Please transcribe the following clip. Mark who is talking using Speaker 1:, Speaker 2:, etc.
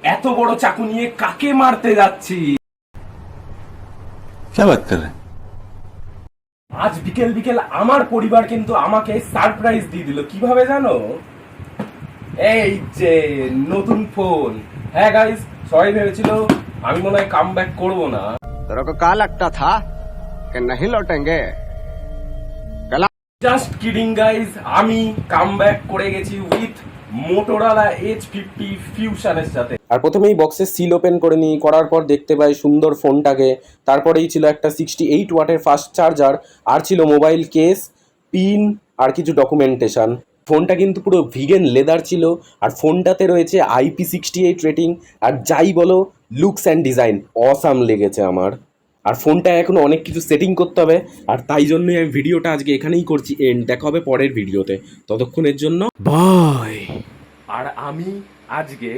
Speaker 1: এত বড় চাকু নিয়ে কাকে মারতে যাচ্ছি?
Speaker 2: क्या बात कर रहे हैं?
Speaker 1: আজ বিকেল বিকেল আমার পরিবার কিন্তু আমাকে সারপ্রাইজ দিয়ে দিল। কিভাবে জানো? এই যে নতুন ফোন। হ্যাঁ গাইস, সবাই ভেবেছিল আমি মনে হয় কাম ব্যাক করবো না।
Speaker 3: तेरे को क्या लगता था कि नहीं लौटेंगे?
Speaker 1: জাস্ট কিডিং গাইস, আমি কাম ব্যাক করে গেছি উইথ মোটোরোলা H50 ফিউশনের সাথে। আর প্রথমেই বক্সের সিল ওপেন করে নিই, করার পর দেখতে পাই সুন্দর ফোনটাকে। তারপরেই ছিল একটা 68 ওয়াটের ফাস্ট চার্জার, আর ছিল মোবাইল কেস, পিন আর কিছু ডকুমেন্টেশন। ফোনটা কিন্তু পুরো ভিগান লেদার ছিল, আর ফোনটাতে রয়েছে IP68 রেটিং। আর যাই বলো, লুকস অ্যান্ড ডিজাইন অসাম লেগেছে আমার। আর ফোনটা এখন অনেক কিছু সেটিং করতে হবে, আর তাই জন্যই আমি ভিডিওটা আজকে এখানেই করছি। এন্ড দেখা হবে পরের ভিডিওতে, ততক্ষণের জন্য বাই। আর আমি আজকে